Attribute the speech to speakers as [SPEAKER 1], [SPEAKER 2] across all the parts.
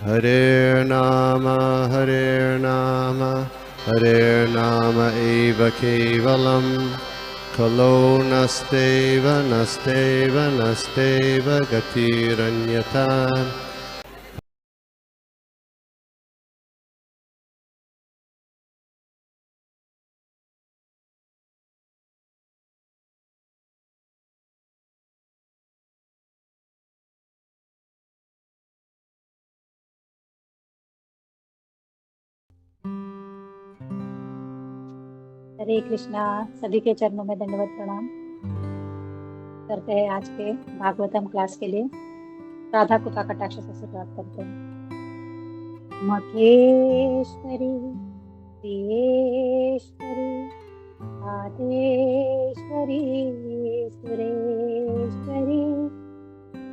[SPEAKER 1] Hare Nama, Hare Nama eva kevalam, Kalo nasteva, nasteva, nasteva gatiranyata.
[SPEAKER 2] हरे कृष्णा। सभी के चरणों में दंडवत प्रणाम करते हैं। आज के भागवतम क्लास के लिए राधा कृपा कटाक्ष से शुरुआत करते हैं। मखेश्वरी प्रियेश्वरी आदेश्वरी सुरेश्वरी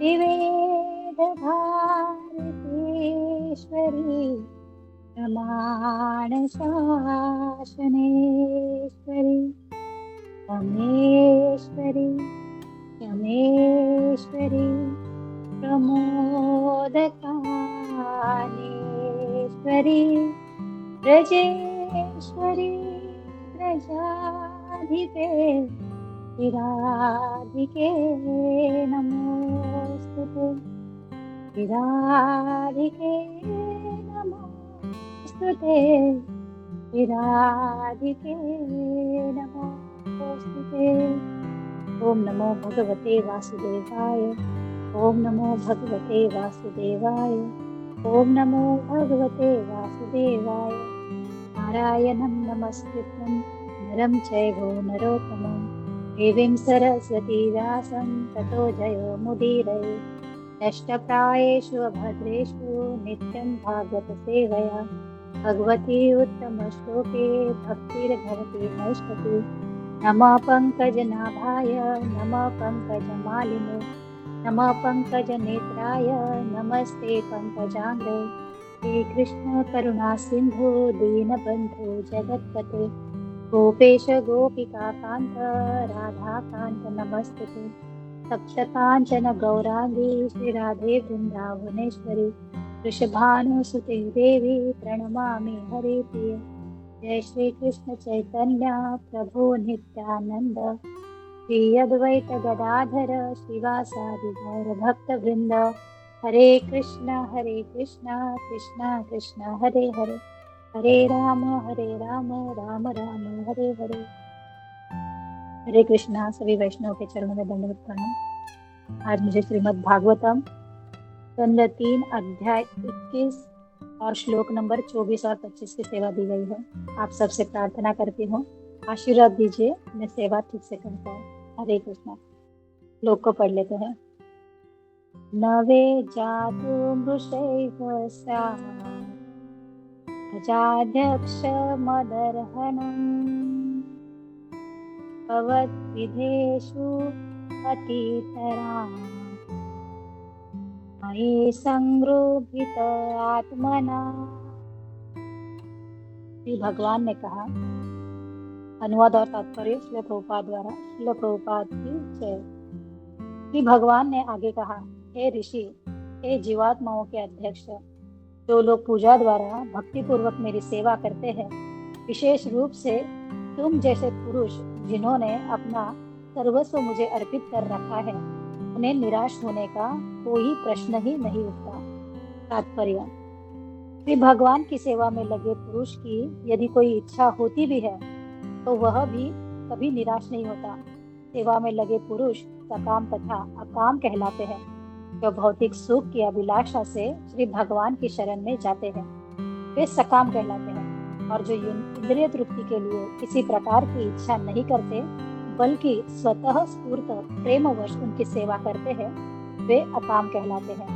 [SPEAKER 2] विवेद भारतेश्वरी प्रमाण शासनेश्वरी रमेश्वरी रमेश्वरी प्रमोदकानेश्वरी ब्रजेश्वरी प्रजाधिपे विराधिके नमोस्तुते विराधिके नमोस्तुते विराधिके नमोस्तुते। ओम नमो भगवते वासुदेवाय। ओम नमो भगवते वासुदेवाय। ओम नमो भगवते वासुदेवाय। नारायणं नमस्कृत्यं नरं चैव नरोत्तमं देवीं सरस्वती व्यासं ततो जयो मुदीरये। नष्टप्रायेषु अभद्रेषु नित्यं भागवत सेवया भगवती उत्तमश्लोके भक्तिर्भवति नैष्ठति। नमः पंकजनाभाय नमः पंकजमालिने नमः पंकजनेत्राय नमस्ते पंकजांग्रे। श्रीकृष्ण करुणा सिंधु दीनबंधु जगत्पते गोपेश गोपिकाकान्त राधाकान्त नमस्तुते। सप्तकाञ्चन गौरांगी श्रीराधे वृन्दावनेश्वरी वृषभानुसुते देवी प्रणमामि हरिप्रिये। जय श्री कृष्ण चैतन्य प्रभु नित्यानंद श्री अद्वैत गदाधर श्रीवासादि गौर भक्त वृंद। हरे कृष्ण कृष्ण कृष्ण हरे हरे हरे राम राम राम हरे हरे। हरे कृष्णा। सभी वैष्णव के चरणों में दंडवत प्रणाम। आज मुझे श्रीमद् भागवतम स्कंद 3 अध्याय 21 और श्लोक नंबर 24 और 25 की सेवा दी गई है। आप सबसे प्रार्थना करती हूँ, आशीर्वाद दीजिए, मैं सेवा ठीक से कर पाऊँ। हरे कृष्णा। श्लोक को पढ़ लेते हैं। नवे जातु मृषैः स्यात् अजाध्यक्ष मदर्हणम् भवद्विधेषु अतितराम् मयि संगृहीत आत्मना। श्री भगवान ने कहा। अनुवाद और तात्पर्य श्रील प्रभुपाद द्वारा। श्रील प्रभुपाद की जय। श्री भगवान ने आगे कहा, हे ऋषि, हे जीवात्माओं के अध्यक्ष, जो लोग पूजा द्वारा भक्ति पूर्वक मेरी सेवा करते हैं, विशेष रूप से तुम जैसे पुरुष जिन्होंने अपना सर्वस्व मुझे अर्पित कर रखा है, उन्हें निराश होने का कोई प्रश्न ही नहीं उठता। तात्पर्य। श्री भगवान की सेवा में लगे पुरुष की यदि कोई इच्छा होती भी है तो वह भी कभी निराश नहीं होता। सेवा में लगे पुरुष सकाम तथा अकाम कहलाते हैं, जो भौतिक सुख की अभिलाषा से श्री भगवान की शरण में जाते हैं, वे सकाम कहलाते हैं। और जो इंद्रिय तृप्ति के लिए किसी प्रकार की इच्छा नहीं करते बल्कि स्वतः स्फूर्त प्रेमवश उनकी सेवा करते हैं, वे अकाम कहलाते हैं।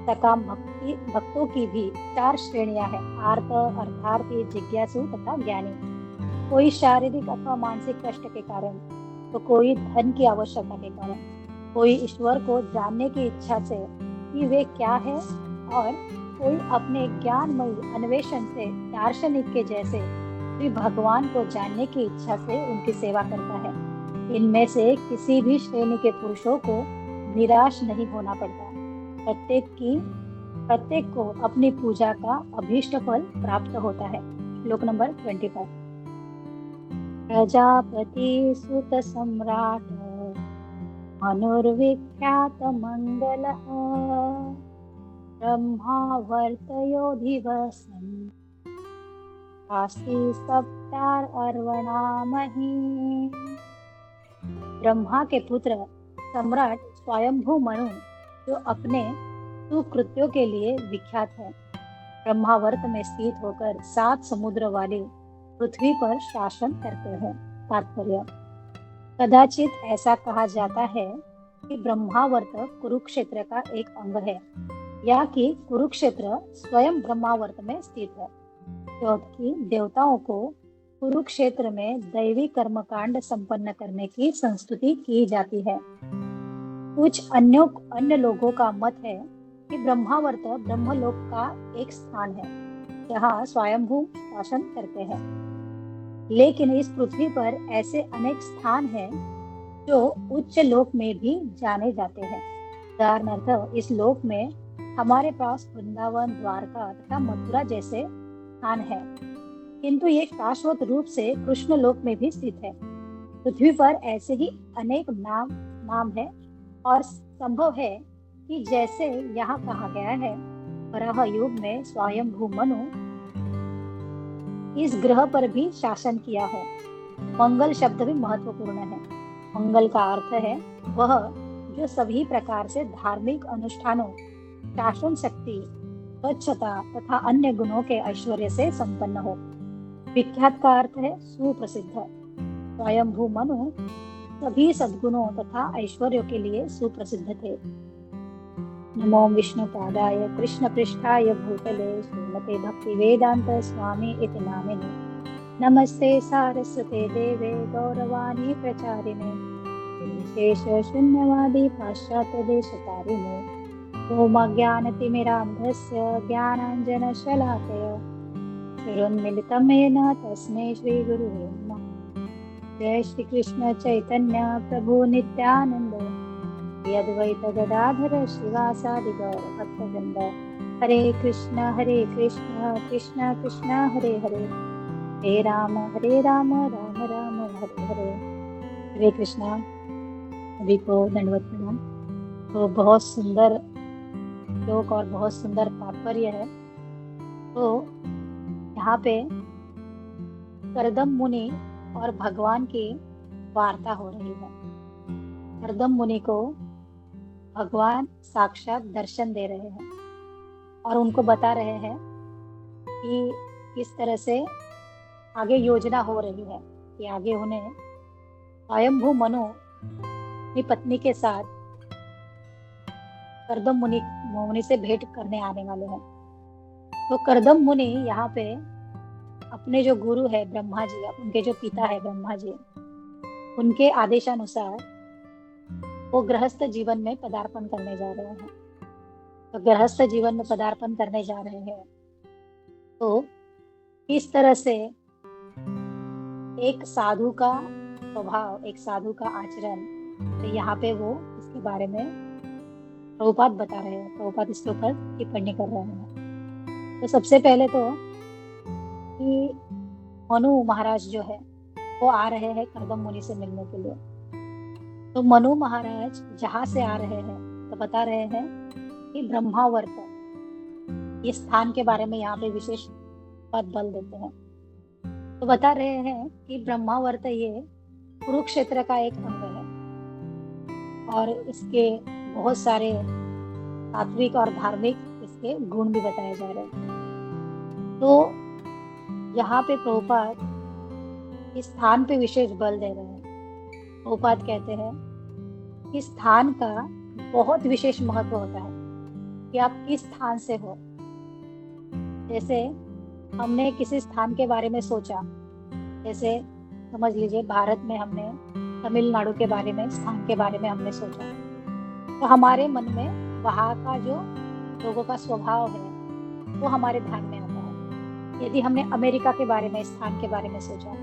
[SPEAKER 2] सकाम भक्तों की भी 4 श्रेणियां हैं: आर्त, अर्थार्थी, जिज्ञासु तथा ज्ञानी। कोई शारीरिक अथवा मानसिक कष्ट के कारण, तो कोई धन की आवश्यकता के कारण, कोई ईश्वर को जानने की इच्छा से कि वे क्या है, और कोई अपने ज्ञानमयी अन्वेषण से दार्शनिक के जैसे श्री भगवान को जानने की इच्छा से उनकी सेवा करता है। इनमें से किसी भी श्रेणी के पुरुषों को निराश नहीं होना पड़ता। प्रत्येक की प्रत्येक को अपनी पूजा का अभीष्ट फल प्राप्त होता है। श्लोक नंबर 25। प्रजापति सुत सम्राट मनुर्विख्यात मंगलः ब्रह्मा वर्तयोधिवसन् आस्ति सप्तार अर्वणामहि। ब्रह्मा के पुत्र सम्राट स्वयंभू मनु जो अपने सुकृत्यों के लिए विख्यात है, ब्रह्मावर्त में स्थित होकर 7 समुद्र वाली पृथ्वी पर शासन करते हैं। तात्पर्य: कदाचित ऐसा कहा जाता है कि ब्रह्मावर्त कुरुक्षेत्र का एक अंग है, या कि कुरुक्षेत्र स्वयं ब्रह्मावर्त में स्थित है, क्योंकि देवताओं को कुरुक्षेत्र में दैवी कर्मकांड संपन्न करने की संस्तुति की जाती है। कुछ अन्य लोगों का मत है कि ब्रह्मावर्त ब्रह्मलोक का एक स्थान है जहाँ स्वयंभू शासन करते हैं, लेकिन इस पृथ्वी पर ऐसे अनेक स्थान हैं जो उच्च लोक में भी जाने जाते हैं। उदाहरणार्थ, इस लोक में हमारे पास वृंदावन, द्वारका तथा मथुरा जैसे स्थान है, किंतु ये शाश्वत रूप से कृष्ण लोक में भी स्थित है। पृथ्वी पर ऐसे ही अनेक नाम है और संभव है कि जैसे यहाँ कहा गया है, वराह युग में स्वयंभू मनु इस ग्रह पर भी शासन किया हो। मंगल शब्द भी महत्वपूर्ण है। मंगल का अर्थ है वह जो सभी प्रकार से धार्मिक अनुष्ठानों, शासन शक्ति, स्वच्छता तथा अन्य गुणों के ऐश्वर्य से संपन्न हो। विख्यात का अर्थ है सुप्रसिद्ध। स्वयंभू मनु सभी सद्गुणों तथा ऐश्वर्यों के लिए सुप्रसिद्ध थे। नमो विष्णुपादाय कृष्णपृष्ठाय भूतले श्रीमते भक्तिवेदांत स्वामी इति नामिने नमस्ते सारस्वते देवे गौरवाणी प्रचारिणे विशेष शून्यवादी पाश्चात्य देशतारिणे ओमज्ञानतिमिरान्धस्य ज्ञानाञ्जनशलाकया चिरोन्मिलितं येन तस्मै श्रीगुरुवे नमः। जय श्री कृष्ण चैतन्य प्रभु नित्यानंद अद्वैत गदाधर श्रीवासादि गौर भक्तवृंद। हरे कृष्ण कृष्ण कृष्ण हरे हरे, हरे राम राम राम हरे हरे। हरे कृष्णा। सभी को दंडवत प्रणाम। तो बहुत सुंदर श्लोक और बहुत सुंदर तात्पर्य है। तो यहाँ पे करदम मुनि और भगवान की वार्ता हो रही है। करदम मुनि को भगवान साक्षात दर्शन दे रहे हैं और उनको बता रहे हैं कि किस तरह से आगे योजना हो रही है कि आगे उन्हें स्वयंभू मनु अपनी पत्नी के साथ करदम मुनि से भेंट करने आने वाले हैं। तो करदम मुनि यहाँ पे अपने जो गुरु है ब्रह्मा जी, उनके जो पिता है ब्रह्मा जी, उनके आदेशानुसार वो गृहस्थ जीवन में पदार्पण करने जा रहे हैं। तो गृहस्थ जीवन में पदार्पण करने जा रहे हैं तो इस तरह से एक साधु का स्वभाव, एक साधु का आचरण, तो यहाँ पे वो इसके बारे में प्रभुपाद बता रहे हैं। प्रभुपाद इसके ऊपर टिप्पणी कर रहे हैं। तो सबसे पहले तो कि मनु महाराज जो है वो आ रहे हैं करदम मुनि से मिलने के लिए। तो मनु महाराज जहाँ से आ रहे हैं तो बता रहे हैं कि ब्रह्मावर्त इस स्थान के बारे में यहाँ पे विशेष बात बल देते हैं। तो बता रहे हैं कि ब्रह्मावर्त ये कुरुक्षेत्र का एक अंग है और इसके बहुत सारे सात्विक और धार्मिक इसके गुण भी बताए जा रहे हैं। तो यहाँ पे प्रभुपाद इस स्थान पे विशेष बल दे रहे हैं। प्रभुपाद कहते हैं कि स्थान का बहुत विशेष महत्व होता है कि आप किस स्थान से हो। जैसे हमने किसी स्थान के बारे में सोचा, जैसे समझ लीजिए भारत में हमने तमिलनाडु के बारे में, स्थान के बारे में हमने सोचा, तो हमारे मन में वहाँ का जो लोगों का स्वभाव है वो हमारे ध्यान में आता है। यदि हमने अमेरिका के बारे में, स्थान के बारे में सोचा,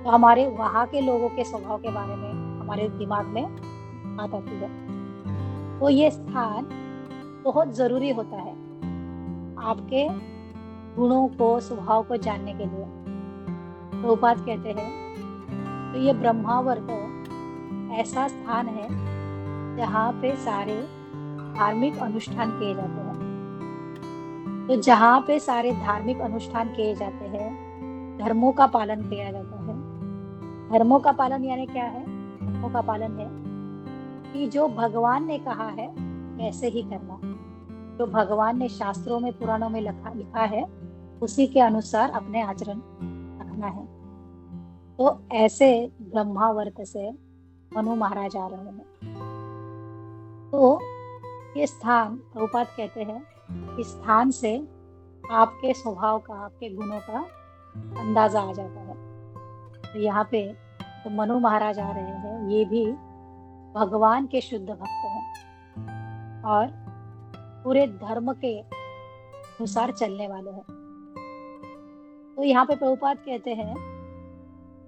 [SPEAKER 2] तो हमारे वहाँ के लोगों के स्वभाव के बारे में हमारे दिमाग में बात आती है। तो ये स्थान बहुत जरूरी होता है आपके गुणों को, स्वभाव को जानने के लिए। प्रभुपाद कहते हैं तो ये ब्रह्मावर्त ऐसा स्थान है जहाँ पे सारे धार्मिक अनुष्ठान किए जाते हैं। तो जहाँ पे सारे धार्मिक अनुष्ठान किए जाते हैं, धर्मों का पालन किया जाता है। धर्मों का पालन यानी क्या है? धर्मों का पालन है कि जो भगवान ने कहा है वैसे ही करना। जो भगवान ने शास्त्रों में, पुराणों में लिखा है, उसी के अनुसार अपने आचरण रखना है। तो ऐसे ब्रह्मावर्त से मनु महाराज आ रहे हैं। तो ये स्थान, प्रभुपाद कहते हैं, इस स्थान से आपके स्वभाव का, आपके गुणों का अंदाजा आ जाता है। तो यहाँ पे तो मनु महाराज आ रहे हैं, ये भी भगवान के शुद्ध भक्त हैं और पूरे धर्म के अनुसार चलने वाले हैं। तो यहाँ पे प्रभुपाद कहते हैं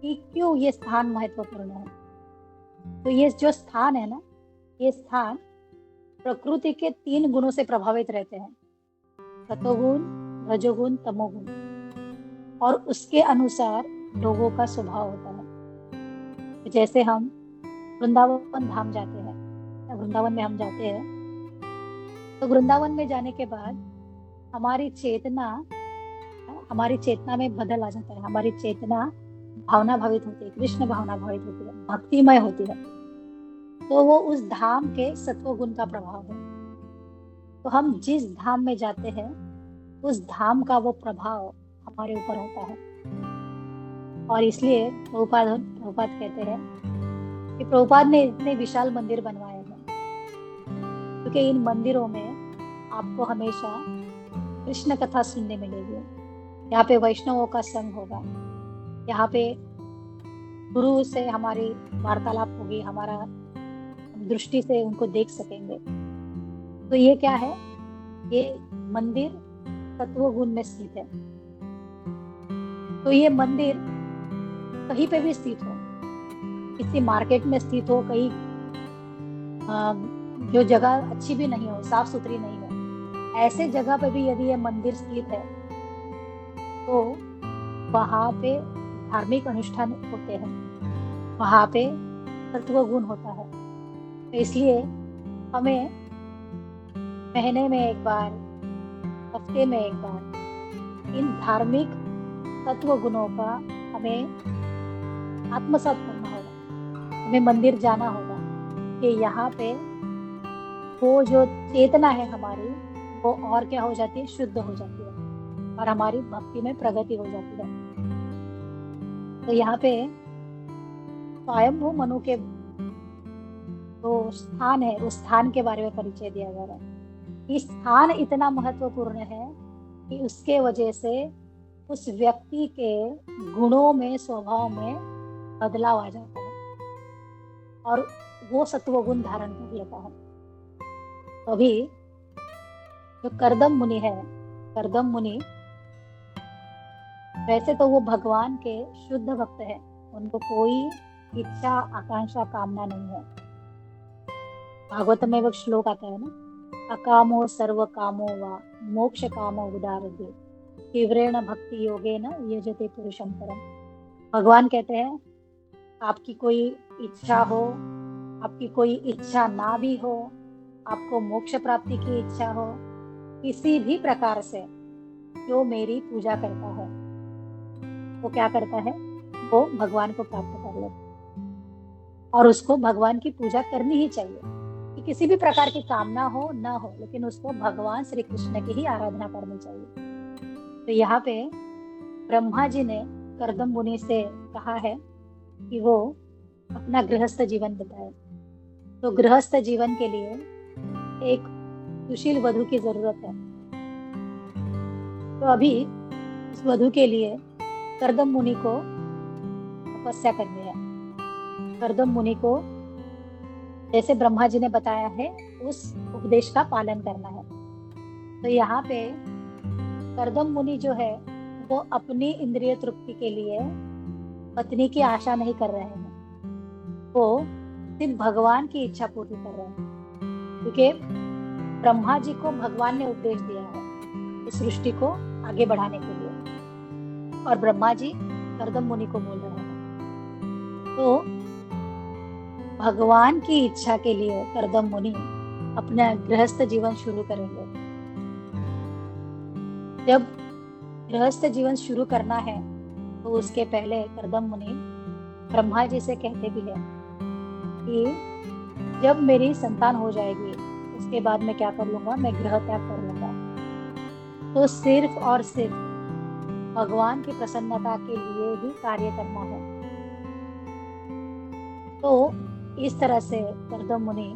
[SPEAKER 2] कि क्यों ये स्थान महत्वपूर्ण है। तो ये जो स्थान है ना, ये स्थान प्रकृति के 3 गुणों से प्रभावित रहते हैं, सतोगुण, रजोगुण, तमोगुण, और उसके अनुसार लोगों का स्वभाव होता है। जैसे हम वृंदावन धाम जाते हैं, वृंदावन में हम जाते हैं, तो वृंदावन में जाने के बाद हमारी चेतना में बदल आ जाता है। हमारी चेतना भावना भावित होती है, कृष्ण भावना भावित होती है, भक्तिमय होती है। तो वो उस धाम के सत्व गुण का प्रभाव है। तो हम जिस धाम में जाते हैं, उस धाम का वो प्रभाव हमारे ऊपर होता है। और इसलिए प्रभुपाद कहते हैं कि प्रभुपाद ने इतने विशाल मंदिर बनवाए हैं, क्योंकि इन मंदिरों में आपको हमेशा कृष्ण कथा सुनने मिलेगी। यहाँ पे वैष्णवों का संग होगा, यहाँ पे गुरु से हमारी वार्तालाप होगी, हमारा दृष्टि से उनको देख सकेंगे। तो ये क्या है? ये मंदिर तत्व गुण में स्थित है। तो ये मंदिर कहीं पे भी स्थित हो, किसी मार्केट में स्थित हो, कहीं जो जगह अच्छी भी नहीं हो, साफ सुथरी नहीं हो, ऐसे जगह पे भी यदि ये मंदिर स्थित है तो वहां पे धार्मिक अनुष्ठान होते हैं, वहां पे तत्व गुण होता है। तो इसलिए हमें महीने में एक बार, हफ्ते में एक बार इन धार्मिक तत्व गुणों का हमें आत्मसात करना होगा। हमें मंदिर जाना होगा कि यहाँ पे वो जो चेतना है हमारी, वो और क्या हो जाती है? शुद्ध हो जाती है और हमारी भक्ति में प्रगति हो जाती है। तो यहाँ पे स्वयंभू मनु के जो स्थान है, उस स्थान के बारे में परिचय दिया जा रहा है। ये स्थान इतना महत्वपूर्ण है कि उसके वजह से उस व्यक्ति के गुणों में, स्वभाव में बदलाव आ जाता है और वो सत्व गुण धारण कर लेता है। तो अभी जो कर्दम मुनि है, कर्दम मुनि वैसे तो वो भगवान के शुद्ध भक्त है, उनको कोई इच्छा, आकांक्षा, कामना नहीं है। भागवत में वो श्लोक आता है ना, अकामो सर्व कामो वा मोक्ष कामो उदारते तीव्रेण भक्ति योगेन यजते पुरुषं परम। भगवान कहते हैं आपकी कोई इच्छा हो, आपकी कोई इच्छा ना भी हो, आपको मोक्ष प्राप्ति की इच्छा हो, किसी भी प्रकार से जो मेरी पूजा करता है वो क्या करता है? वो भगवान को प्राप्त कर लेता है। और उसको भगवान की पूजा करनी ही चाहिए, कि किसी भी प्रकार की कामना हो ना हो, लेकिन उसको भगवान श्री कृष्ण की ही आराधना करनी चाहिए। तो यहाँ पे ब्रह्मा जी ने कर्दम मुनि से कहा है कि वो अपना गृहस्थ जीवन बताए। तो गृहस्थ जीवन के लिए एक सुशील वधु की जरूरत है। तो अभी इस वधु के लिए कर्दम मुनि को तपस्या करनी है। कर्दम मुनि को जैसे ब्रह्मा जी ने बताया है उस उपदेश का पालन करना है। तो यहाँ पे कर्दम मुनि जो है वो अपनी इंद्रिय तृप्ति के लिए पत्नी की आशा नहीं कर रहे हैं, वो सिर्फ भगवान की इच्छा पूर्ति कर रहे हैं। क्योंकि ब्रह्मा जी को भगवान ने उपदेश दिया है इस सृष्टि को आगे बढ़ाने के लिए। और ब्रह्मा जी कर्दम मुनि को बोल रहे हैं। तो भगवान की इच्छा के लिए कर्दम मुनि अपना गृहस्थ जीवन शुरू करेंगे। जब गृहस्थ जीवन शुरू करना है तो उसके पहले कर्दम मुनि ब्रह्मा जी से कहते भी हैं कि जब मेरी संतान हो जाएगी उसके बाद मैं क्या कर लूंगा, मैं गृह त्याग कर लूंगा। तो सिर्फ और सिर्फ भगवान की प्रसन्नता के लिए ही कार्य करना है। तो इस तरह से कर्दम मुनि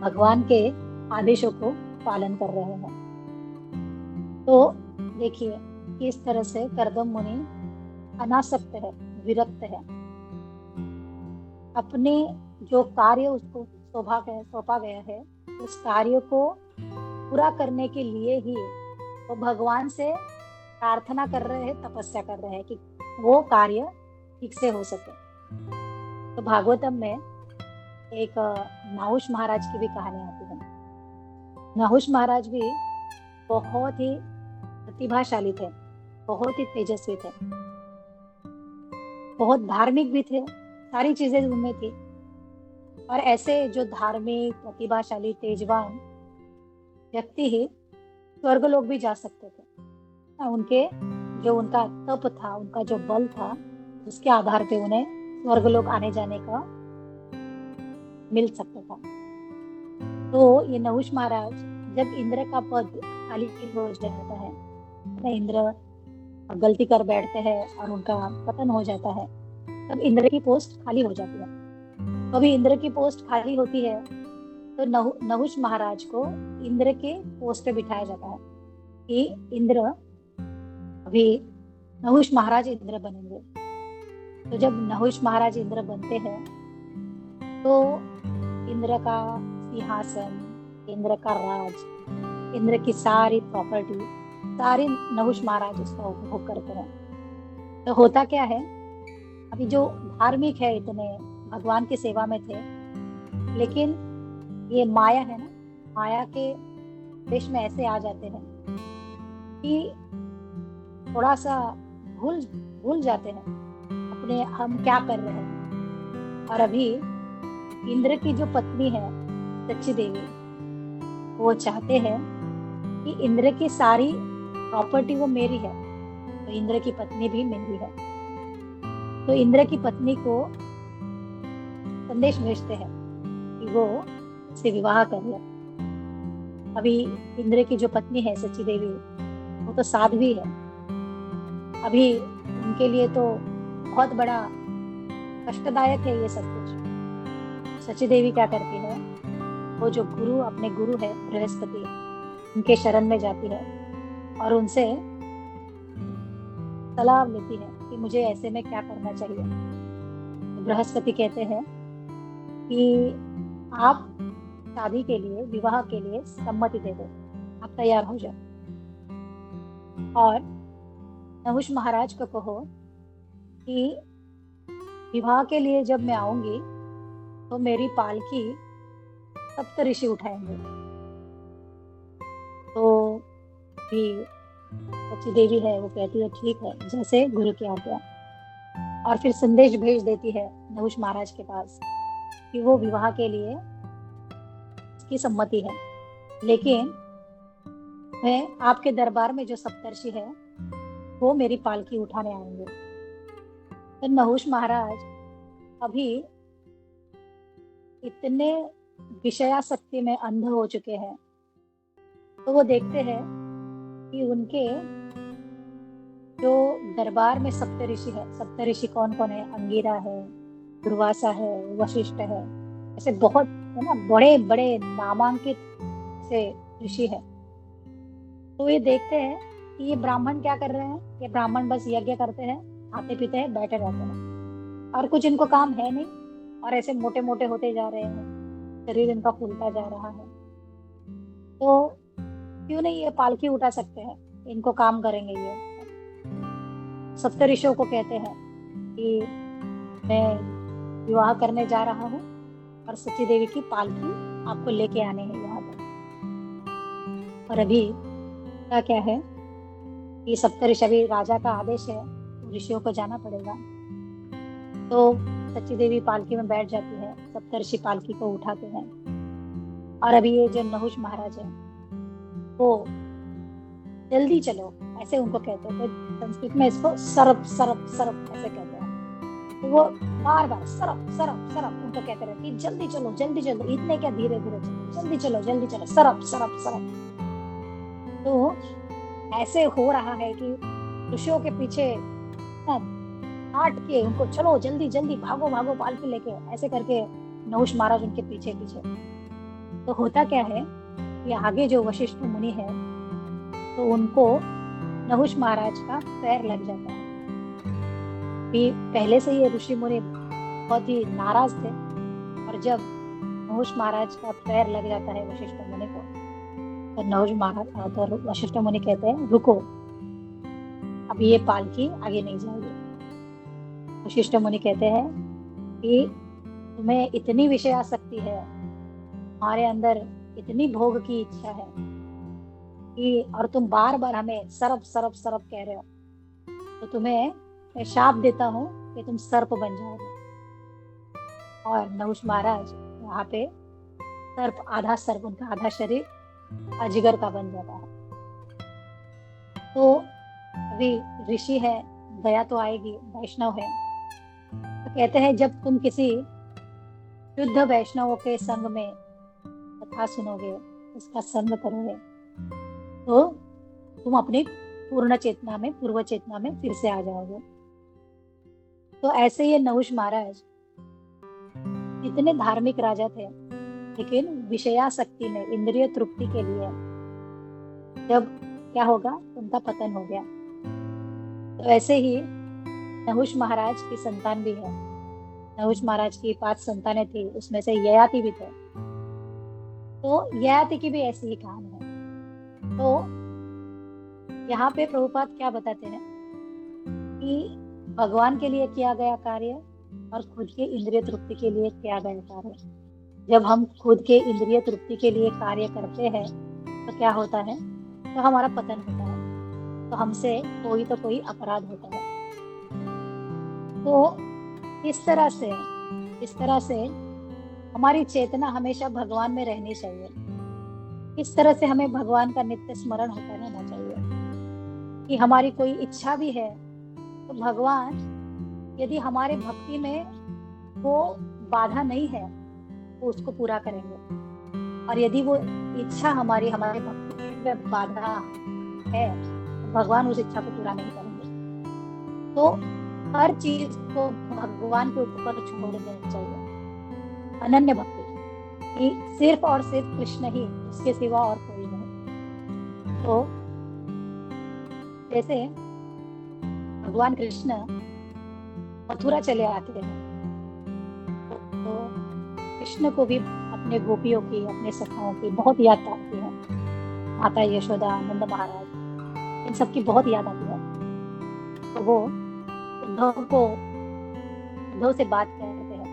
[SPEAKER 2] भगवान के आदेशों को पालन कर रहे हैं। तो देखिए किस तरह से कर्दम मुनि अनासक्त है, विरक्त है। अपने जो कार्य उसको सौंपा गया है उस कार्य को पूरा करने के लिए ही वो भगवान से प्रार्थना कर रहे हैं, तपस्या कर रहे हैं कि वो कार्य ठीक से हो सके। तो भागवतम में एक नहुष महाराज की भी कहानी आती है। नहुष महाराज भी बहुत ही प्रतिभाशाली थे, बहुत ही तेजस्वी थे, बहुत धार्मिक भी थे, सारी चीजें उनमें थी। और ऐसे जो धार्मिक, प्रतिभाशाली, तेजवान व्यक्ति ही स्वर्गलोक भी जा सकते थे। उनका तप था, उनका जो बल था, उसके आधार पे उन्हें स्वर्गलोक आने जाने का मिल सकता था। तो ये नहुष महाराज जब इंद्र का पद खाली हो जाता है, इंद्र गलती कर बैठते हैं और उनका पतन हो जाता है, तब इंद्र की पोस्ट खाली हो जाती है। कभी इंद्र की पोस्ट खाली होती है तो नहुष महाराज को इंद्र के पोस्ट पे बिठाया जाता है कि इंद्र अभी नहुष महाराज इंद्र बनेंगे। तो जब नहुष महाराज इंद्र बनते हैं तो इंद्र का सिंहासन, इंद्र का राज, इंद्र की सारी प्रॉपर्टी, सारे नहुष महाराज उसका उपभोग करते हैं। तो होता क्या है, अभी जो धार्मिक है, इतने भगवान की सेवा में थे, लेकिन ये माया है ना, माया के देश में ऐसे आ जाते हैं कि थोड़ा सा भूल जाते हैं अपने हम क्या कर रहे हैं। और अभी इंद्र की जो पत्नी है सच्ची देवी, वो चाहते हैं कि इंद्र की सारी प्रॉपर्टी वो मेरी है, तो इंद्र की पत्नी भी मेरी है। तो इंद्र की पत्नी को संदेश भेजते हैं कि वो से विवाह कर ले। अभी इंद्र की जो पत्नी है सच्ची देवी, वो तो साध्वी है। अभी उनके लिए तो बहुत बड़ा कष्टदायक है ये सब कुछ। सच्ची देवी क्या करती है, वो जो अपने गुरु है बृहस्पति, उनके शरण में जाती है और उनसे सलाह लेती है कि मुझे ऐसे में क्या करना चाहिए। तो बृहस्पति कहते हैं कि आप शादी के लिए, विवाह के लिए सम्मति दे दो, आप तैयार हो जाओ। और नहुष महाराज को कहो कि विवाह के लिए जब मैं आऊंगी तो मेरी पालकी सप्त ऋषि उठाएंगे। तो भी सच्ची देवी है, वो कहती है ठीक है, जैसे गुरु की आज्ञा। और फिर संदेश भेज देती है नहुष महाराज के पास कि वो विवाह के लिए की सम्मति है, लेकिन मैं आपके दरबार में जो सप्तर्षि है वो मेरी पालकी उठाने आएंगे। तो नहुष महाराज अभी इतने विषयासक्ति में अंध हो चुके हैं, तो वो देखते हैं कि उनके जो दरबार में सप्तऋषि है, सप्तऋषि कौन कौन है, अंगिरा है, दुर्वासा है, वशिष्ठ है, ऐसे बहुत है ना, बड़े बड़े नामांकित से ऋषि है। तो ये देखते हैं कि ये ब्राह्मण क्या कर रहे हैं, ये ब्राह्मण बस यज्ञ करते हैं, खाते पीते हैं, बैठे रहते हैं, और कुछ इनको काम है नहीं, और ऐसे मोटे मोटे होते जा रहे हैं, शरीर इनका फूलता जा रहा है। तो क्यों नहीं ये पालकी उठा सकते हैं, इनको काम करेंगे ये। सप्तऋषियों को कहते हैं कि मैं विवाह करने जा रहा हूँ और सच्ची देवी की पालकी आपको लेके आने हैं यहाँ पर। और अभी होता क्या है कि सप्तऋषि, अभी राजा का आदेश है तो ऋषियों को जाना पड़ेगा। तो सच्ची देवी पालकी में बैठ जाती है, सप्तऋषि पालकी को उठाते हैं। और अभी ये जो नहुष महाराज है वो जल्दी चलो ऐसे उनको कहते हैं। तो संस्कृत में इसको सरप सरप सरप ऐसे कहते हैं। तो वो बार बार सरप सरप सरप उनको कहते रहते कि जल्दी चलो जल्दी चलो, इतने क्या धीरे धीरे चलो, जल्दी चलो सरप सरप सरप। तो ऐसे हो रहा है कि ऋषियों के पीछे काट के उनको चलो जल्दी जल्दी भागो भागो पालकी लेके, ऐसे करके नहुष महाराज उनके पीछे पीछे। तो होता क्या है कि आगे जो वशिष्ठ मुनि है तो उनको नहुष महाराज का पैर लग जाता है। कि पहले से ये ऋषि मुनि बहुत ही नाराज थे, और जब नहुष महाराज का पैर लग जाता है वशिष्ठ मुनि को, तो नहुष महाराज तो वशिष्ठ मुनि कहते हैं रुको, अभी ये पालकी आगे नहीं जाएगी। वशिष्ठ मुनि कहते हैं कि तुम्हें इतनी विषय आसक्ति है, हमारे अंदर इतनी भोग की इच्छा है कि, और तुम बार बार हमें सरप सरप सरप कह रहे हो, तो तुम्हें मैं शाप देता हूँ कि तुम सर्प बन जाओगे। और नहुष महाराज वहां पे सर्प, आधा सर्प, उनका आधा शरीर अजगर का बन जाता है। तो अभी ऋषि है, दया तो आएगी, वैष्णव है, तो कहते हैं जब तुम किसी शुद्ध वैष्णव के संग में कथा सुनोगे, उसका संग करोगे, तो तुम अपनी पूर्ण चेतना में, पूर्व चेतना में फिर से आ जाओगे। तो ऐसे ये नहुष महाराज इतने धार्मिक राजा थे, लेकिन विषयासक्ति में, इंद्रिय तृप्ति के लिए जब क्या होगा, उनका पतन हो गया। तो ऐसे ही नहुष महाराज की संतान भी है। नहुष महाराज की 5 संतानें थी, उसमें से ययाति भी थे। तो ययाति की भी ऐसी ही कहानी है। तो यहाँ पे प्रभुपाद क्या बताते हैं कि भगवान के लिए किया गया कार्य और खुद के इंद्रिय तृप्ति के लिए किया गया कार्य, जब हम खुद के इंद्रिय तृप्ति के लिए कार्य करते हैं तो क्या होता है, तो हमारा पतन होता है, तो हमसे कोई तो कोई अपराध होता है। तो इस तरह से हमारी चेतना हमेशा भगवान में रहनी चाहिए। इस तरह से हमें भगवान का नित्य स्मरण होता रहना चाहिए कि हमारी कोई इच्छा भी है तो भगवान यदि हमारे भक्ति में वो बाधा नहीं है तो उसको पूरा करेंगे, और यदि वो इच्छा हमारे भक्ति में बाधा है तो भगवान उस इच्छा को पूरा नहीं करेंगे। तो हर चीज को भगवान के ऊपर छोड़ देना चाहिए, अनन्य भक्ति, कि सिर्फ और सिर्फ कृष्ण ही, उसके सिवा और कोई नहीं। तो जैसे भगवान कृष्ण मथुरा चले आते हैं, तो कृष्ण को भी अपने गोपियों की, अपने सखाओं की बहुत याद आती है। माता यशोदा, नंद महाराज, इन सबकी बहुत याद आती है। तो वो उद्धव से बात करते हैं,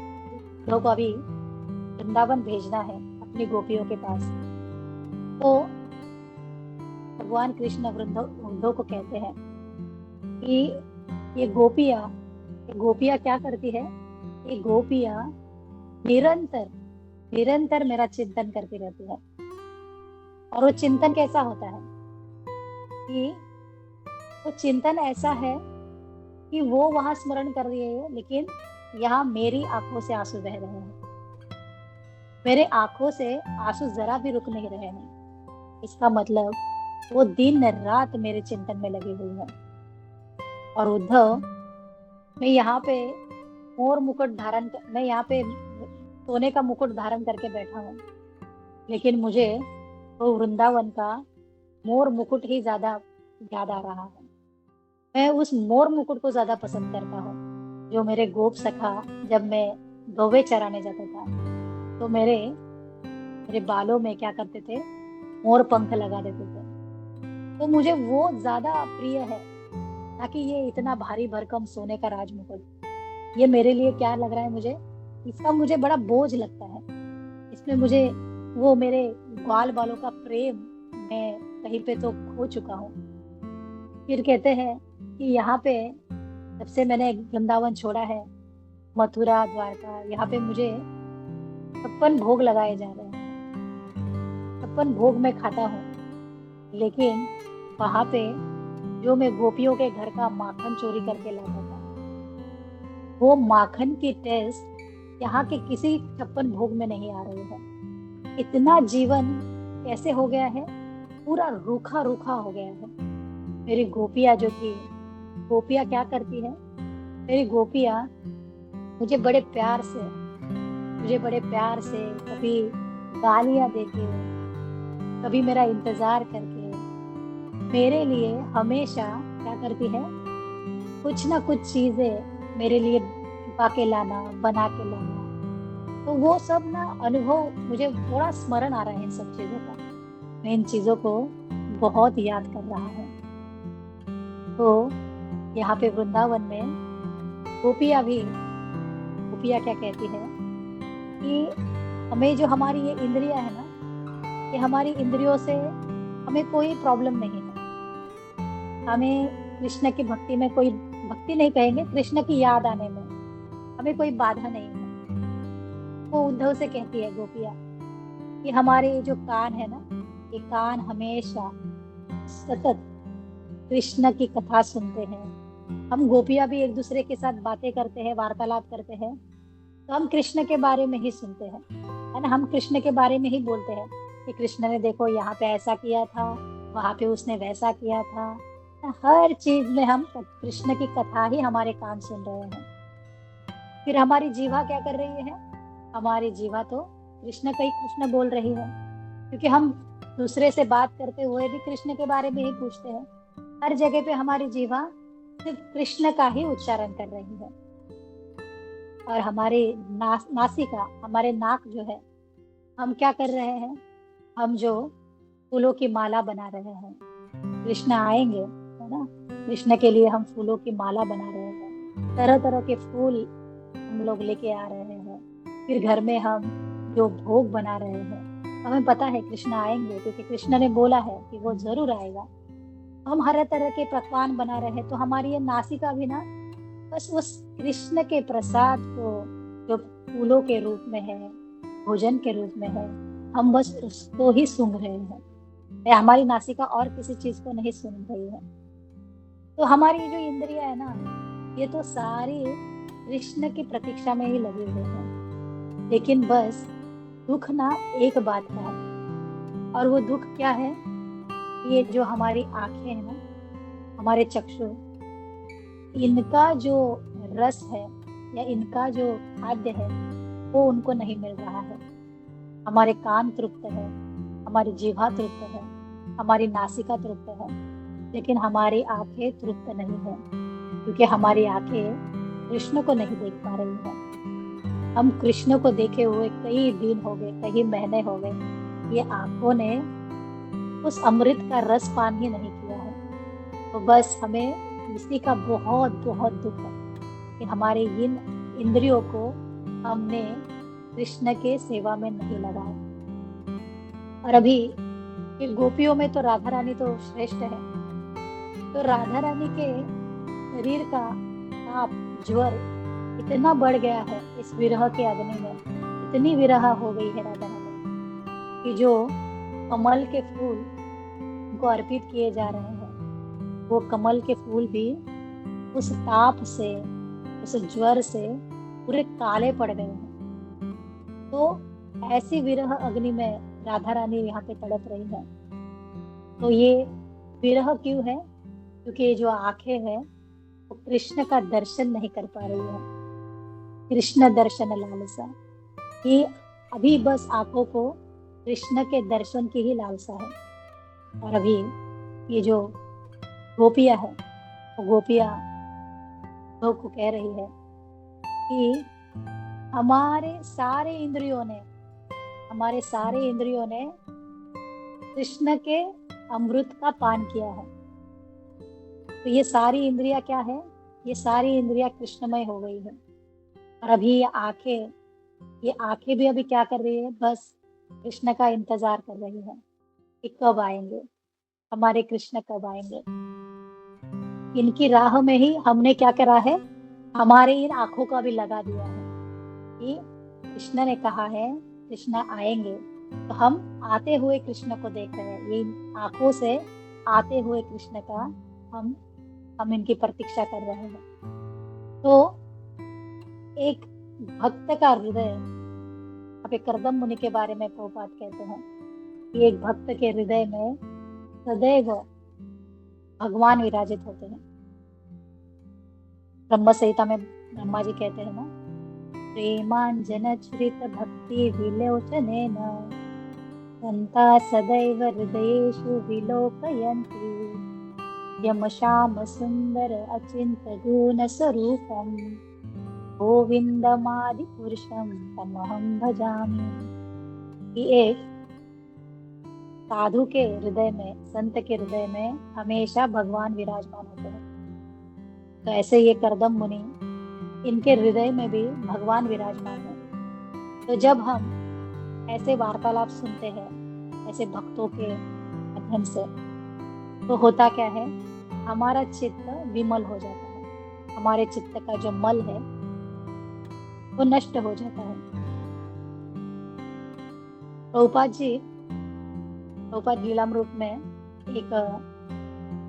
[SPEAKER 2] उद्धव को अभी वृंदावन भेजना है अपनी गोपियों के पास। तो भगवान कृष्ण उद्धव को कहते हैं कि ये गोपियां क्या करती है, ये गोपियां निरंतर मेरा चिंतन करती रहती है। और वो चिंतन कैसा होता है कि वो चिंतन ऐसा है कि वो वहां स्मरण कर रही है, लेकिन यहाँ मेरी आंखों से आंसू बह रहे हैं, मेरे आंखों से आंसू जरा भी रुक नहीं रहे हैं। इसका मतलब वो दिन रात मेरे चिंतन में लगी हुई है। और उद्धव, मैं यहाँ पे सोने का मुकुट धारण करके बैठा हूँ, लेकिन मुझे वो वृंदावन का मोर मुकुट ही ज्यादा याद आ रहा है। मैं उस मोर मुकुट को ज्यादा पसंद करता हूँ, जो मेरे गोप सखा जब मैं गौवे चराने जाता था तो मेरे बालों में क्या करते थे, मोर पंख लगा देते थे। तो मुझे वो ज्यादा प्रिय है, ताकि ये इतना भारी भरकम सोने का राजमुकुट, ये मेरे लिए क्या लग रहा है, इसका मुझे बड़ा बोझ लगता है। इसमें मुझे वो मेरे ग्वाल बालों का प्रेम मैं कहीं पे तो खो चुका हूँ। फिर कहते हैं कि यहाँ पे जब से मैंने वृंदावन छोड़ा है, मथुरा द्वारका, यहाँ पे मुझे 56 भोग लगाए जा रहे हैं। 56 भोग मैं खाता हूँ, लेकिन वहां पे जो मैं गोपियों के घर का माखन चोरी करके लाता था, वो माखन की टेस्ट यहाँ के किसी 56 भोग में नहीं आ रही है। इतना जीवन कैसे हो गया है, पूरा रूखा रूखा हो गया है। मेरी गोपियाँ जो थी, गोपियाँ क्या करती है, मेरी गोपियाँ मुझे बड़े प्यार से कभी गालियां देके, कभी मेरा इंतजार करके मेरे लिए हमेशा क्या करती है, कुछ ना कुछ चीजें मेरे लिए छुपा के लाना, बना के लाना। तो वो सब ना अनुभव मुझे थोड़ा स्मरण आ रहा है इन सब चीजों का। मैं इन चीजों को बहुत याद कर रहा हूँ। तो यहाँ पे वृंदावन में गोपियाँ क्या कहती है कि हमें जो हमारी ये इंद्रियां है ना, ये हमारी इंद्रियों से हमें कोई प्रॉब्लम नहीं है। हमें कृष्ण की भक्ति में कोई, भक्ति नहीं कहेंगे, कृष्ण की याद आने में हमें कोई बाधा नहीं है। वो उद्धव से कहती है गोपियाँ कि हमारे जो कान है ना, ये कान हमेशा सतत कृष्ण की कथा सुनते हैं। हम गोपियाँ भी एक दूसरे के साथ बातें करते हैं, वार्तालाप करते हैं, तो हम कृष्ण के बारे में ही सुनते हैं, है ना। हम कृष्ण के बारे में ही बोलते हैं कि कृष्ण ने देखो यहाँ पे ऐसा किया था, वहां पे उसने वैसा किया था। हर चीज में हम कृष्ण की कथा ही हमारे कान सुन रहे हैं। फिर हमारी जीवा क्या कर रही है, हमारी जीवा तो कृष्ण का ही कृष्ण बोल रही है, क्योंकि हम दूसरे से बात करते हुए भी कृष्ण के बारे में ही पूछते हैं। हर जगह पे हमारी जीवा सिर्फ कृष्ण का ही उच्चारण कर रही है। और हमारे नासिका, हमारे नाक जो है, हम क्या कर रहे हैं, हम जो फूलों की माला बना रहे हैं। कृष्ण आएंगे, है ना, कृष्ण के लिए हम फूलों की माला बना रहे हैं। तरह तरह के फूल हम लोग लेके आ रहे हैं। फिर घर में हम जो भोग बना रहे हैं, हमें पता है कृष्ण आएंगे, क्योंकि कृष्ण ने बोला है कि वो जरूर आएगा। हम हर तरह के पकवान बना रहे हैं, तो हमारी ये नासिका भी ना बस उस कृष्ण के प्रसाद को, जो फूलों के रूप में है, भोजन के रूप में है, हम बस उसको ही सूंघ रहे हैं। हमारी नासिका और किसी चीज को नहीं सुन रही है। तो हमारी जो इंद्रियां है ना, ये तो सारी कृष्ण की प्रतीक्षा में ही लगे हुए हैं। लेकिन बस दुख ना एक बात का है, और वो दुख क्या है, ये जो हमारी आंखें है ना, हमारे चक्षु, इनका जो रस है या इनका जो खाद्य है, वो उनको नहीं मिल रहा है। हमारे कान तृप्त है, हमारी जीवा तृप्त है, हमारी नासिका तृप्त है, लेकिन हमारी आंखें तृप्त नहीं है, क्योंकि हमारी आंखें कृष्ण को नहीं देख पा रही है। हम कृष्ण को देखे हुए कई दिन हो गए, कई महीने हो गए, ये आंखों ने उस अमृत का रस पान ही नहीं किया है। तो बस हमें इसी का बहुत बहुत दुख है कि हमारे इन इंद्रियों को हमने कृष्ण के सेवा में नहीं लगाया। और अभी ये गोपियों में तो राधा रानी तो श्रेष्ठ है। तो राधा रानी के शरीर का ताप, ज्वर इतना बढ़ गया है इस विरह के अग्नि में, इतनी विरह हो गई है राधा रानी कि जो कमल के फूल उनको अर्पित किए जा रहे हैं, वो कमल के फूल भी उस ताप से, उस ज्वर से पूरे काले पड़ गए हैं। तो ऐसी विरह अग्नि में राधा रानी यहाँ पे तड़प रही है। तो ये विरह क्यों है, क्योंकि ये जो आंखें हैं वो कृष्ण का दर्शन नहीं कर पा रही है। कृष्ण दर्शन लालसा, ये अभी बस आंखों को कृष्ण के दर्शन की ही लालसा है। और अभी ये जो गोपियां है, वो गोपियां लोग को कह रही है कि हमारे सारे इंद्रियों ने कृष्ण के अमृत का पान किया है। तो ये सारी इंद्रियां क्या है, ये सारी इंद्रियां कृष्णमय हो गई है। और अभी ये आंखें भी अभी क्या कर रही है, बस कृष्ण का इंतजार कर रही है कि कब आएंगे, हमारे कृष्ण कब आएंगे। इनकी राह में ही हमने क्या करा है, हमारे इन आंखों का भी लगा दिया है कि कृष्ण ने कहा है कृष्ण आएंगे, तो हम आते हुए कृष्ण को देख रहे हैं। ये इन आंखों से आते हुए कृष्ण का हम हम इनकी प्रतीक्षा कर रहे हैं। तो एक भक्त का हृदय, अभी करदम मुनि के बारे में प्रभुपाद कहते हैं कि एक भक्त के हृदय में सदैव भगवान विराजित होते हैं। ब्रह्म संहिता में ब्रह्मा जी कहते हैं ना, प्रेमांजन छुरित भक्ति विलोचनेन संता सदैव हृदयेषु विलोकयन्ति यम श्याम सुंदर अचिंत गुण स्वरूपम गोविंदमादि पुरुषम तमहम भजामि। कि एक साधु के हृदय में, संत के हृदय में हमेशा भगवान विराजमान होते हैं। तो ऐसे ये करदम मुनि, इनके हृदय में भी भगवान विराजमान है। तो जब हम ऐसे वार्तालाप सुनते हैं ऐसे भक्तों के माध्यम से, तो होता क्या है, हमारा चित्त विमल हो जाता है। हमारे चित्त का जो मल है वो नष्ट हो जाता है। प्रभुपाद लीलामृत में एक,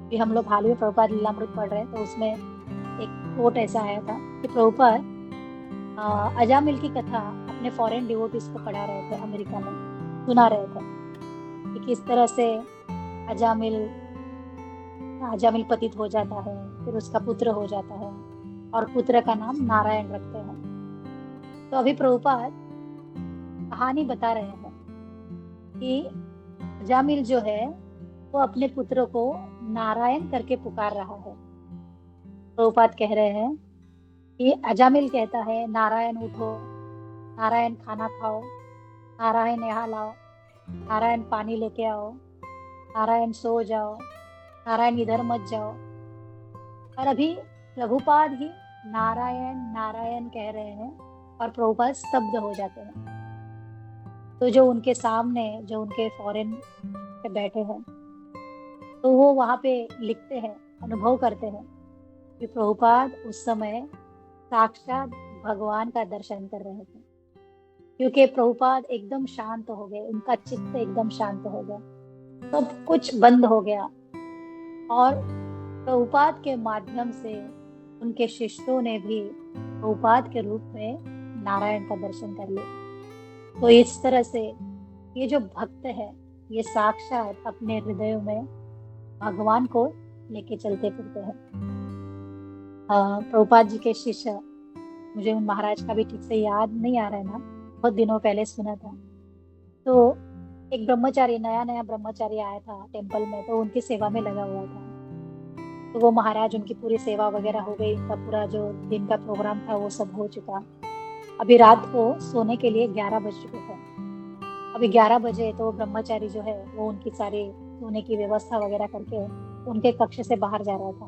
[SPEAKER 2] भी हम लोग हाल ही में प्रभुपाद लीलामृत पढ़ रहे हैं, तो उसमें एक कोट ऐसा आया था कि प्रभुपाद अजामिल की कथा अपने फॉरेन डिवोटीज को पढ़ा रहे थे, अमेरिका में सुना रहे थे कि किस तरह से अजामिल पतित हो जाता है, फिर उसका पुत्र हो जाता है और पुत्र का नाम नारायण रखते हैं। तो अभी प्रभुपाद कहानी बता रहे हैं कि अजामिल जो है वो अपने पुत्र को नारायण करके पुकार रहा है। प्रभुपाद कह रहे हैं कि अजामिल कहता है नारायण उठो, नारायण खाना खाओ, नारायण यहाँ लाओ, नारायण पानी लेके आओ, नारायण सो जाओ, नारायण इधर मत जाओ। और अभी प्रभुपाद ही नारायण नारायण कह रहे हैं और प्रभुपाद स्तब्ध हो जाते हैं। तो जो उनके सामने, जो उनके फॉरेन पे बैठे हैं, तो वो वहां पे लिखते हैं, अनुभव करते हैं कि प्रभुपाद उस समय साक्षात भगवान का दर्शन कर रहे थे, क्योंकि प्रभुपाद एकदम शांत हो गए, उनका चित्त एकदम शांत हो गया, सब कुछ बंद हो गया। और प्रभुपाद के माध्यम से उनके शिष्यों ने भी प्रभुपाद के रूप में नारायण का दर्शन कर लिया। तो इस तरह से ये जो भक्त है, ये साक्षात अपने हृदयों में भगवान को लेके चलते फिरते हैं। प्रभुपाद जी के शिष्य, मुझे उन महाराज का भी ठीक से याद नहीं आ रहा है ना, बहुत दिनों पहले सुना था। तो एक ब्रह्मचारी, नया नया ब्रह्मचारी आया था टेम्पल में, तो उनकी सेवा में लगा हुआ था। तो वो महाराज, उनकी पूरी सेवा वगैरह हो गई, उनका पूरा जो दिन का प्रोग्राम था वो सब हो चुका। अभी रात को सोने के लिए 11 बज चुके थे। अभी 11 बजे तो ब्रह्मचारी जो है वो उनकी सारी सोने की व्यवस्था वगैरह करके उनके कक्ष से बाहर जा रहा था।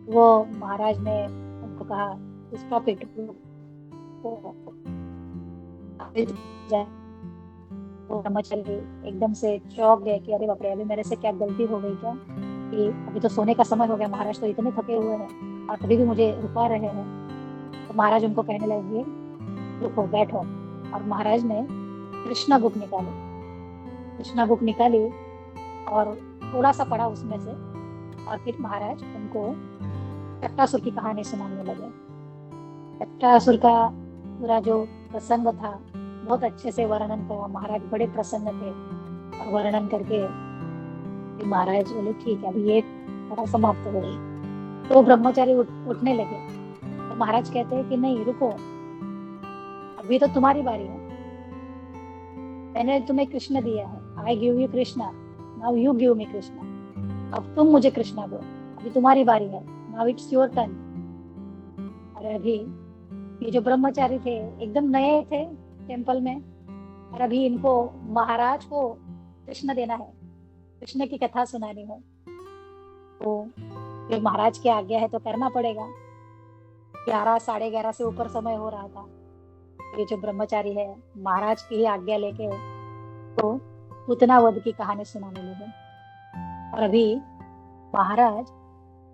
[SPEAKER 2] वो महाराज ने उनको कहा स्टॉप इट। वो ब्रह्मचारी एकदम से चौंक गए कि अरे बाप रे, अभी मेरे से क्या गलती हो गई क्या, कि अभी तो सोने का समय हो गया, महाराज तो इतने थके हुए हैं और अभी भी मुझे रुका रहे हैं। तो महाराज उनको कहने लगे रुको, बैठो। और महाराज ने कृष्णा बुक निकाली और थोड़ा सा पढ़ा उसमें से, और फिर महाराज उनको चट्टासुर की कहानी सुनाने लगे। चट्टासुर का पूरा जो प्रसंग था बहुत अच्छे से वर्णन करा। महाराज बड़े प्रसन्न थे और वर्णन करके महाराज बोले ठीक है, अभी ये थोड़ा समाप्त हो गई। तो ब्रह्मचारी उठने लगे। तो महाराज कहते हैं कि नहीं रुको, अभी तो तुम्हारी बारी है, मैंने तुम्हें कृष्ण दिया है, I give you Krishna, now you give me Krishna. अब तुम मुझे कृष्णा दो, अभी तुम्हारी बारी है, नाउ इट्स योर टर्न। और अभी ये जो ब्रह्मचारी थे एकदम नए थे टेम्पल में, और अभी इनको महाराज को कृष्ण देना है, कृष्ण की कथा सुनानी है। तो जो महाराज की आज्ञा है तो करना पड़ेगा। 11, 11:30 से ऊपर समय हो रहा था। ये जो ब्रह्मचारी है महाराज की ही आज्ञा लेके तो पूतना वध की कहानी सुनाने लगे। और अभी महाराज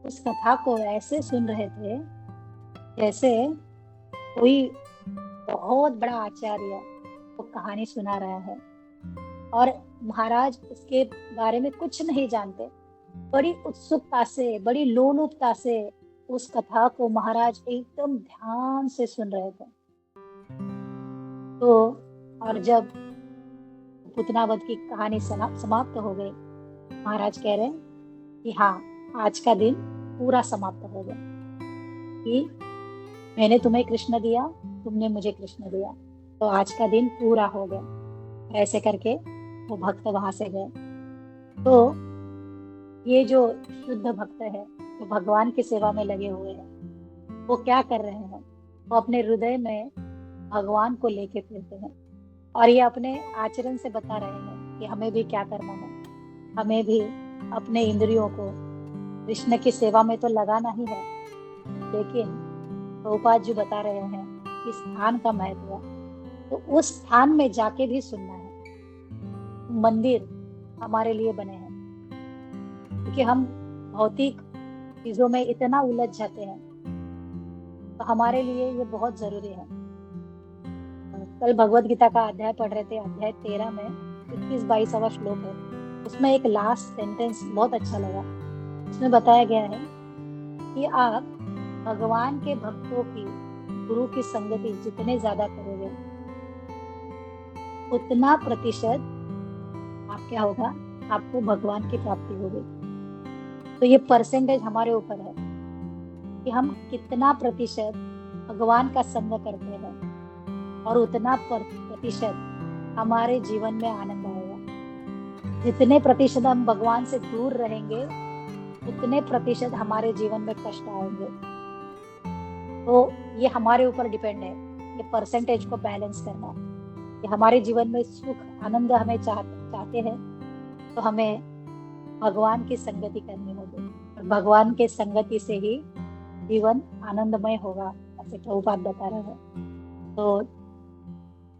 [SPEAKER 2] उस कथा को ऐसे सुन रहे थे जैसे कोई बहुत बड़ा आचार्य वो कहानी सुना रहा है, और महाराज इसके बारे में कुछ नहीं जानते। बड़ी उत्सुकता से, बड़ी लोलुपता से उस कथा को महाराज एकदम ध्यान से सुन रहे थे। तो और जब पुतनावध की कहानी समाप्त हो गई, महाराज कह रहे हैं कि हाँ, आज का दिन पूरा समाप्त हो गया, कि मैंने तुम्हें कृष्ण दिया, तुमने मुझे कृष्ण दिया, तो आज का दिन पूरा हो गया। ऐसे करके वो भक्त वहां से गए। तो ये जो शुद्ध भक्त है, जो भगवान की सेवा में लगे हुए हैं, वो क्या कर रहे हैं? वो अपने हृदय में भगवान को लेके फिरते हैं, और ये अपने आचरण से बता रहे हैं कि हमें भी क्या करना है। हमें भी अपने इंद्रियों को कृष्ण की सेवा में तो लगाना ही है, लेकिन प्रभुपाद जी बता रहे हैं कि स्थान का महत्व, तो उस स्थान में जाके भी सुनना है। मंदिर हमारे लिए बने हैं, क्योंकि हम भौतिक चीजों में इतना उलझ जाते हैं, तो हमारे लिए ये बहुत जरूरी है। कल भगवत गीता का अध्याय पढ़ रहे थे, अध्याय 13 में 21-22वां श्लोक है। उसमें एक लास्ट सेंटेंस बहुत अच्छा लगा। उसमें बताया गया है कि आप भगवान के भक्तों की, गुरु की संगति जितने ज्यादा करोगे, उतना प्रतिशत आप क्या होगा, आपको भगवान की प्राप्ति होगी। तो ये परसेंटेज हमारे ऊपर है कि हम कितना प्रतिशत भगवान का संग करते हैं, और उतना प्रतिशत हमारे जीवन में आनंद आएगा। जितने प्रतिशत हम भगवान से दूर रहेंगे, उतने प्रतिशत हमारे जीवन में कष्ट आएंगे। तो ये हमारे ऊपर डिपेंड है, ये परसेंटेज को बैलेंस करना। कि हमारे जीवन में सुख, आनंद हमें चाहते हैं, तो हमें भगवान की संगति करनी होगी, और भगवान के संगति से ही जीवन आनंदमय होगा, ऐसे प्रभुपाद बता रहे हैं। तो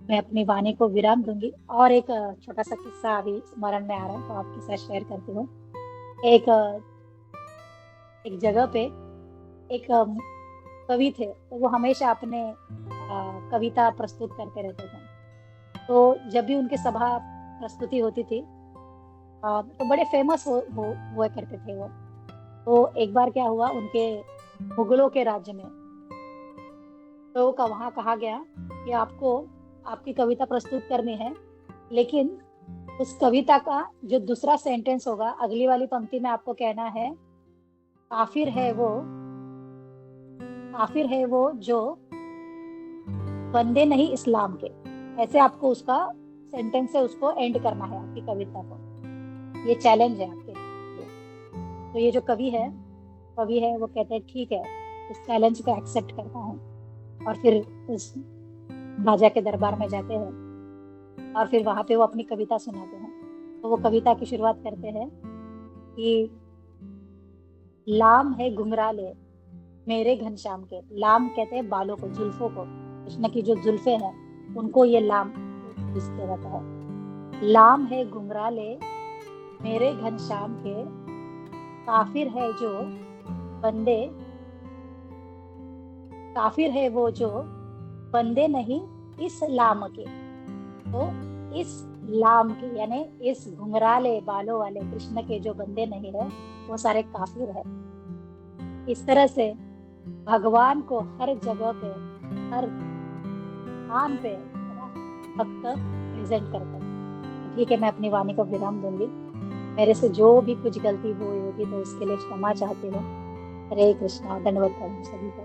[SPEAKER 2] मैं अपनी वाणी को विराम दूंगी, और एक छोटा सा किस्सा अभी स्मरण में आ रहा है, तो आपके साथ शेयर करती हूँ। एक जगह पे एक कवि थे, तो वो हमेशा अपने कविता प्रस्तुत करते रहते थे। तो जब भी उनकी सभा प्रस्तुति होती थी, तो बड़े फेमस हुआ करते थे वो। तो एक बार क्या हुआ, उनके मुगलों के राज्य में, तो वहां कहा गया कि आपको आपकी कविता प्रस्तुत करनी है, लेकिन उस कविता का जो दूसरा सेंटेंस होगा, अगली वाली पंक्ति में आपको कहना है, काफिर है वो जो बंदे नहीं इस्लाम के। ऐसे आपको उसका सेंटेंस से उसको एंड करना है, आपकी कविता को। ये चैलेंज है आपके लिए। तो ये जो कवि है वो कहते हैं ठीक है, इस चैलेंज को एक्सेप्ट करता हूँ। और फिर उस राजा के दरबार में जाते हैं, और फिर वहां पे वो अपनी कविता सुनाते हैं। तो वो कविता की शुरुआत करते हैं कि लाम है घुंघराले मेरे घनश्याम के। लाम कहते हैं बालों को, जुल्फों को। कृष्ण की जो जुल्फे हैं, उनको ये लाम इसके रहता है। लाम है घुंघराले मेरे घनश्याम के, काफिर है वो जो बंदे नहीं इस लाम के। तो इस लाम के यानी इस घुंघराले बालों वाले कृष्ण के जो बंदे नहीं है, वो सारे काफिर है। इस तरह से भगवान को हर जगह पे, हर स्थान पे भक्त प्रेजेंट करते हैं। ठीक है, मैं अपनी वाणी को विराम दूंगी। मेरे से जो भी कुछ गलती हुई होगी तो उसके लिए क्षमा चाहती हूँ। हरे कृष्णा। दंडवत प्रणाम सभी को।